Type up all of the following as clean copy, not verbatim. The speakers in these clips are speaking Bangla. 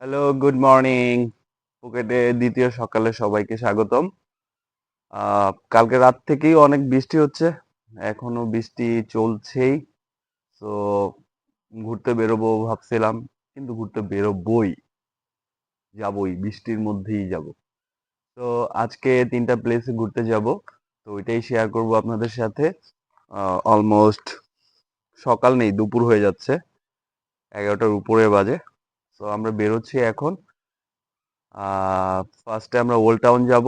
Hello, good morning. ফুকেটে দ্বিতীয় সকালে সবাইকে স্বাগতম। কালকে রাত থেকেই অনেক বৃষ্টি হচ্ছে, এখনো বৃষ্টি চলছেই। তো ঘুরতে বেরোবো ভাবছিলাম, কিন্তু ঘুরতে বেরোবই, যাবই, বৃষ্টির মধ্যেই যাব। তো আজকে 3টা প্লেসে ঘুরতে যাব, তো ওইটাই শেয়ার করব আপনাদের সাথে। অলমোস্ট সকাল নেই, দুপুর হয়ে যাচ্ছে, 11টার উপরে বাজে। তো আমরা বেরোচ্ছি এখন। ফার্স্টে আমরা ওল্ড টাউন যাব।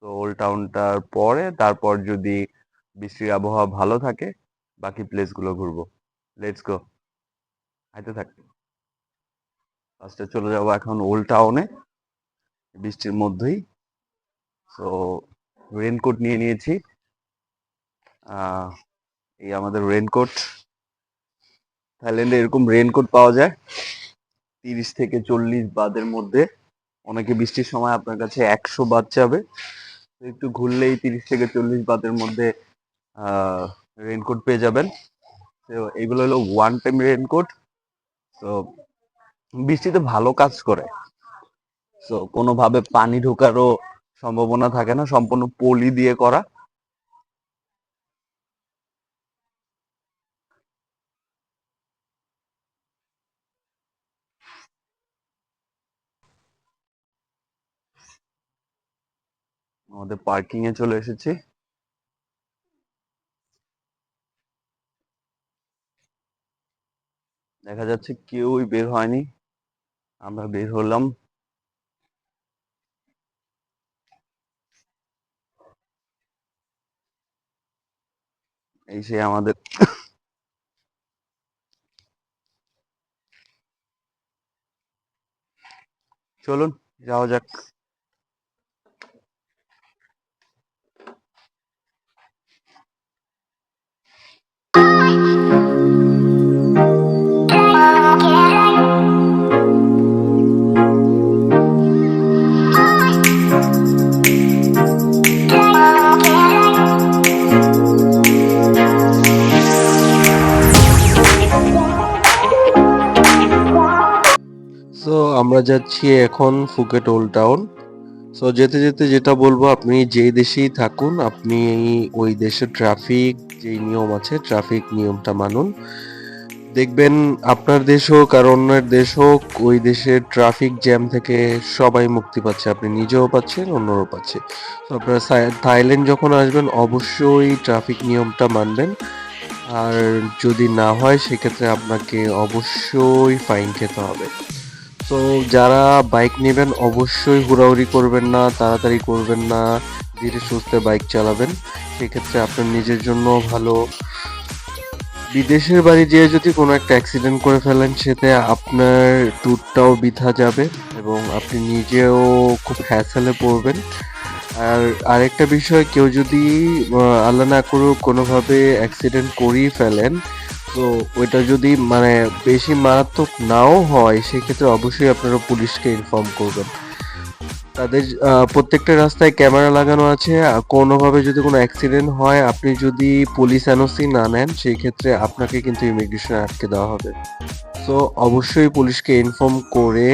তো ওল্ড টাউনটার পরে তারপর যদি বৃষ্টির আবহাওয়া ভালো থাকে, বাকি প্লেসগুলো ঘুরবো। লেটস গো, হাইতে থাক। ফার্স্টে চলে যাবো এখন ওল্ড টাউনে, বৃষ্টির মধ্যেই। তো রেনকোট নিয়ে নিয়েছি। আহ এই আমাদের রেনকোট। থাইল্যান্ডে এরকম রেনকোট পাওয়া যায় 30 থেকে 40 বাদের মধ্যে। অনেকে বৃষ্টির সময় আপনার কাছে 100 বাদ চাবে, তো একটু ঘুরলেই 30 থেকে 40 বাদের মধ্যে রেনকোট পেয়ে যাবেন। তো এগুলো হলো ওয়ান টাইম রেনকোট। তো বৃষ্টিতে ভালো কাজ করে। তো কোনোভাবে পানি ঢোকারও সম্ভাবনা থাকে না, সম্পূর্ণ পলি দিয়ে করা। আমাদের পার্কিং এ চলে এসেছি। দেখা যাচ্ছে কেউই বের হয়নি, আমরা বের হলাম। এই সে আমাদের, চলুন যাওয়া যাক। সো আমরা যাচ্ছি এখন ফুকেট ওল্ড টাউন। সো যেতে যেতে যেটা বলবো, আপনি যেই দেশেই থাকুন, আপনি ওই দেশের ট্রাফিক যেই নিয়ম আছে, ট্রাফিক নিয়মটা মানুন। দেখবেন আপনার দেশ হোক আর অন্যের দেশ হোক, ওই দেশের ট্রাফিক জ্যাম থেকে সবাই মুক্তি পাচ্ছে, আপনি নিজেও পাচ্ছেন, অন্যরাও পাচ্ছে। তো আপনারা থাইল্যান্ড যখন আসবেন অবশ্যই ট্রাফিক নিয়মটা মানবেন। আর যদি না হয় সেক্ষেত্রে আপনাকে অবশ্যই ফাইন খেতে হবে। তো যারা বাইক নেবেন অবশ্যই হুড়াহুড়ি করবেন না, তাড়াতাড়ি করবেন না, ধীরে সুস্থে বাইক চালাবেন, সেক্ষেত্রে আপনার নিজের জন্য ভালো। বিদেশের বাড়ি যেয়ে যদি কোনো একটা অ্যাক্সিডেন্ট করে ফেলেন, সেতে আপনার ট্যুরটাও বৃথা যাবে এবং আপনি নিজেও খুব হ্যাসেলে পড়বেন। আর আরেকটা বিষয়, কেউ যদি আল্লাহ না করুক কোনোভাবে অ্যাক্সিডেন্ট করেই ফেলেন, তো ওইটা যদি মানে বেশি মারাত্মক নাও হয়, সেক্ষেত্রে অবশ্যই আপনারা পুলিশকে ইনফর্ম করবেন। তাদের প্রত্যেকটা রাস্তায় ক্যামেরা লাগানো আছে। কোনোভাবে যদি কোনো অ্যাক্সিডেন্ট হয়, আপনি যদি পুলিশ এনওসি না নেন, সেই ক্ষেত্রে আপনাকে কিন্তু ইমিগ্রেশনে আটকে দেওয়া হবে। সো অবশ্যই পুলিশকে ইনফর্ম করে,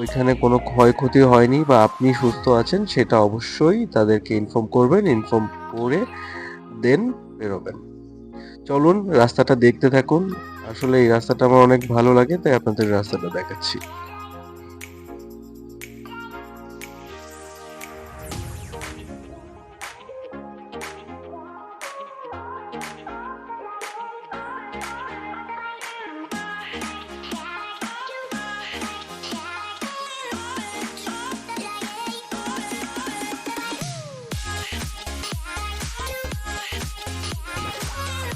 ওইখানে কোনো ক্ষয়ক্ষতি হয়নি বা আপনি সুস্থ আছেন সেটা অবশ্যই তাদেরকে ইনফর্ম করবেন। ইনফর্ম করে দেন বেরোবেন। চলুন রাস্তাটা দেখতে থাকুন। আসলে এই রাস্তাটা আমার অনেক ভালো লাগে, তাই আপনাদের রাস্তাটা দেখাচ্ছি।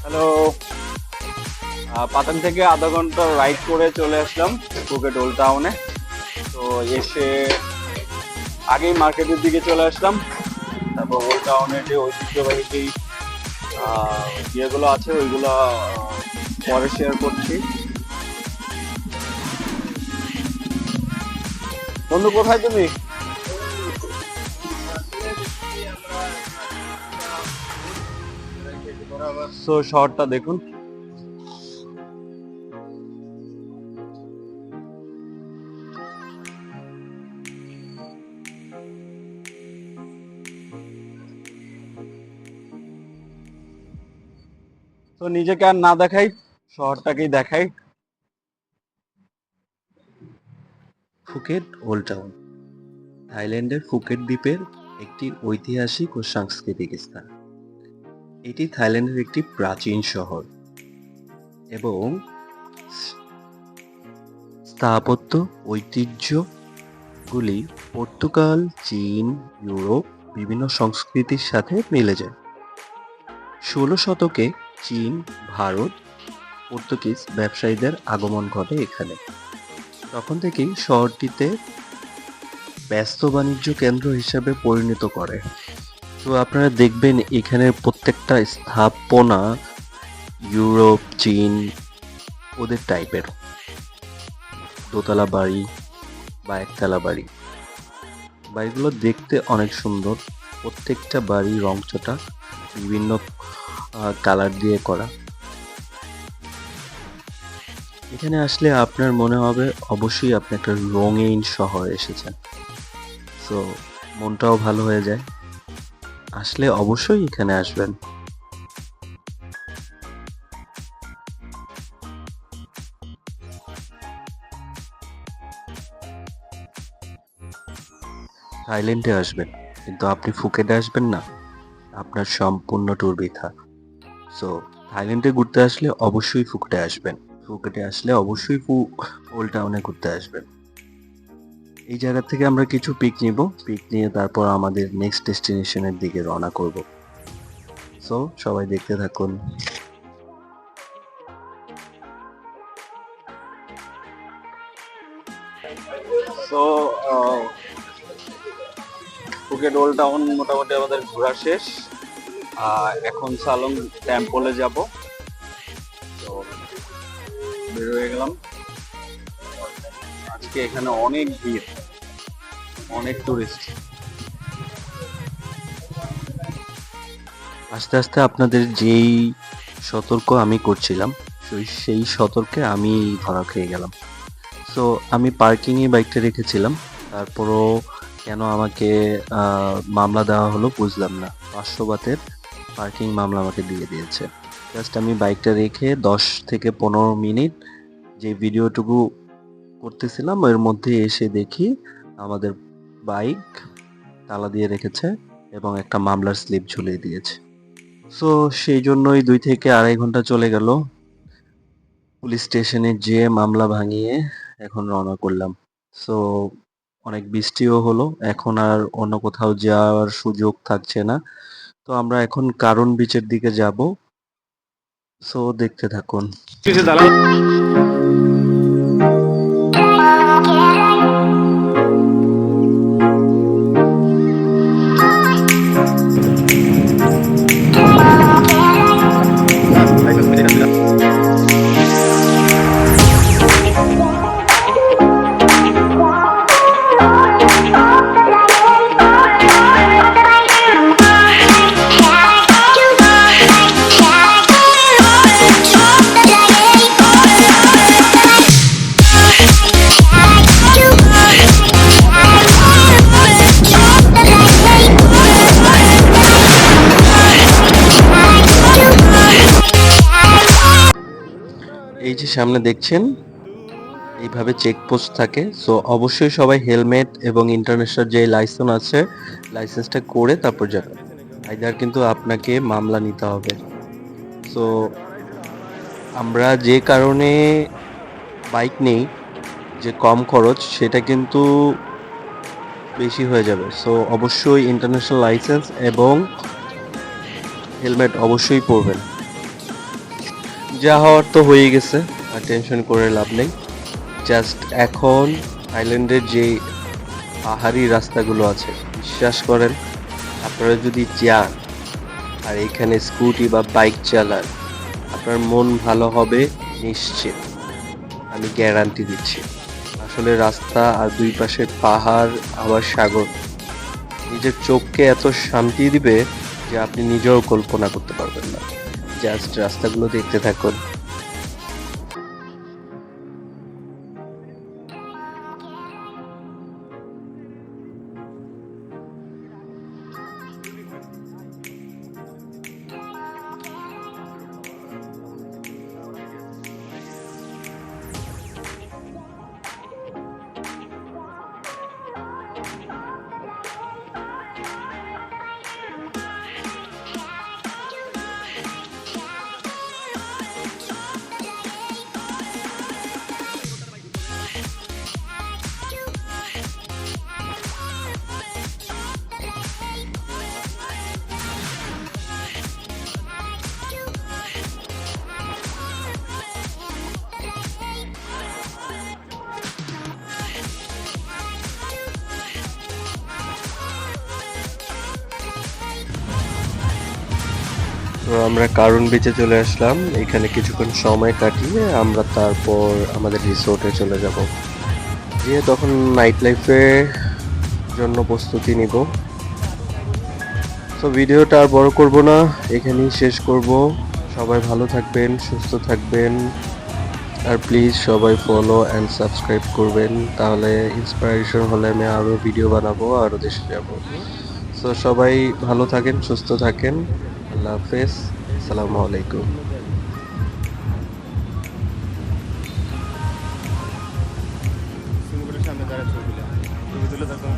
হ্যালো। পাতান থেকে আধা ঘন্টা রাইড করে চলে আসলাম ফুকেট ওল্ড টাউনে। তো এসে আগেই মার্কেটের দিকে চলে আসলাম। তারপর ওল্ড টাউনের যে ঐতিহ্যবাহী যেই ইয়েগুলো আছে ওইগুলো পরে শেয়ার করছি। বন্ধু কোথায় তুমি? সো শহরটা দেখুন। তো নিজেকে আর না দেখাই, শহরটাকেই দেখাই। ফুকেট ওল্ড টাউন থাইল্যান্ডের ফুকেট দ্বীপের একটি ঐতিহাসিক ও সাংস্কৃতিক স্থান। এটি থাইল্যান্ডের একটি প্রাচীন শহর এবং স্থাপত্য ঐতিহ্যগুলি পর্তুগাল, চীন, ইউরোপ বিভিন্ন সংস্কৃতির সাথে মিলে যায়। ১৬ শতকে চীন, ভারত, পর্তুগিজ ব্যবসায়ীদের আগমন ঘটে এখানে। তখন থেকেই শহরটিতে ব্যস্ত বাণিজ্য কেন্দ্র হিসেবে পরিণত করে। তো আপনারা দেখবেন এখানের প্রত্যেকটা স্থাপনা ইউরোপ, চীন ওদের টাইপের। দোতলা বাড়ি বা একতলা বাড়ি। বাড়িগুলো দেখতে অনেক সুন্দর। প্রত্যেকটা বাড়ি রংচটা বিভিন্ন কালার দিয়ে করা। এখানে আসলে আপনার মনে হবে অবশ্যই আপনি একটা রঙিন শহরে এসেছেন। সো মনটাও ভালো হয়ে যায়। আসলে অবশ্যই এখানে আসবেন। থাইল্যান্ডে আসবেন কিন্তু আপনি ফুকেটে আসবেন না, আপনার সম্পূর্ণ ট্যুর বৃথা। সো থাইল্যান্ডে ঘুরতে আসলে অবশ্যই ফুকেটে আসবেন। ফুকেটে আসলে অবশ্যই ওল্ড টাউনে ঘুরতে আসবেন। এই জায়গা থেকে আমরা কিছু পিক নিব, পিক নিয়ে তারপর আমাদের নেক্সট ডেস্টিনেশনের দিকে রওনা করব। সো সবাই দেখতে থাকুন। তো ফুকেট ওল্ড টাউন মোটামুটি আমাদের ঘোরা শেষ। এখন সালং টেম্পলে যাব। তো বের হয়ে গেলাম। আজকে এখানে অনেক ভিড়, অনেক টুরিস্ট। আস্তে আস্তে আপনাদের যেই সতর্ক আমি করছিলাম সেই সতর্কে আমি ধরা খেয়ে গেলাম। সো আমি পার্কিংয়ে বাইকটা রেখেছিলাম, তারপরও কেন আমাকে মামলা দেওয়া হলো বুঝলাম না। ৫০০ বাতের পার্কিং মামলা আমাকে দিয়ে দিয়েছে। জাস্ট আমি বাইকটা রেখে ১০ থেকে ১৫ মিনিট যে ভিডিওটুকু করতেছিলাম এর মধ্যে এসে দেখি আমাদের বাইক তালা দিয়ে রেখেছে এবং একটা মামলার স্লিপ ঝুলিয়ে দিয়েছে। সো সেই জন্যই ২ থেকে ২.৫ ঘন্টা চলে গেল। পুলিশ স্টেশনে যেয়ে মামলা ভাঙিয়ে এখন রওনা করলাম। সো অনেক বৃষ্টিও হলো, এখন আর অন্য কোথাও যাওয়ার সুযোগ থাকছে না। তো আমরা এখন কারণ বিচের দিকে যাব। সো দেখতে থাকুন। এই যে সামনে দেখছেন এইভাবে চেকপোস্ট থাকে। সো অবশ্যই সবাই হেলমেট এবং ইন্টারন্যাশনাল যে লাইসেন্স আছে লাইসেন্সটা করে তারপর যাবেন। আইদার কিন্তু আপনাকে মামলা নিতে হবে। সো আমরা যে কারণে বাইক নেই, যে কম খরচ সেটা কিন্তু বেশি হয়ে যাবে। সো অবশ্যই ইন্টারন্যাশনাল লাইসেন্স এবং হেলমেট অবশ্যই পরবেন। যা হওয়ার তো হয়েই গেছে, আর টেনশন করে লাভ নেই। জাস্ট এখন থাইল্যান্ডের যে পাহাড়ি রাস্তাগুলো আছে, বিশ্বাস করেন আপনারা যদি যান আর এখানে স্কুটি বা বাইক চালান আপনার মন ভালো হবে নিশ্চিত, আমি গ্যারান্টি দিচ্ছি। আসলে রাস্তা আর দুই পাশে পাহাড় আবার সাগর নিজের চোখকে এত শান্তি দিবে যে আপনি নিজেও কল্পনা করতে পারবেন না। জাস্ট রাস্তাগুলো দেখতে থাকুন। তো আমরা কারণ বিচে চলে আসলাম, এখানে কিছুক্ষণ সময় কাটিয়ে আমরা তারপর আমাদের রিসোর্টে চলে যাব, গিয়ে তখন নাইট লাইফের জন্য প্রস্তুতি নিব। তো ভিডিওটা আর বড় করব না, এখানেই শেষ করব। সবাই ভালো থাকবেন, সুস্থ থাকবেন, আর প্লিজ সবাই ফলো অ্যান্ড সাবস্ক্রাইব করবেন, তাহলে ইন্সপিরেশন হলে আমি আরও ভিডিও বানাবো, আরও দেশে যাব। তো সবাই ভালো থাকেন, সুস্থ থাকেন। আল্লাহ হাফেজ, আসসালামু আলাইকুম। সামনে দাঁড়ায় ছবি তুলে, ছবি তুলে তারপর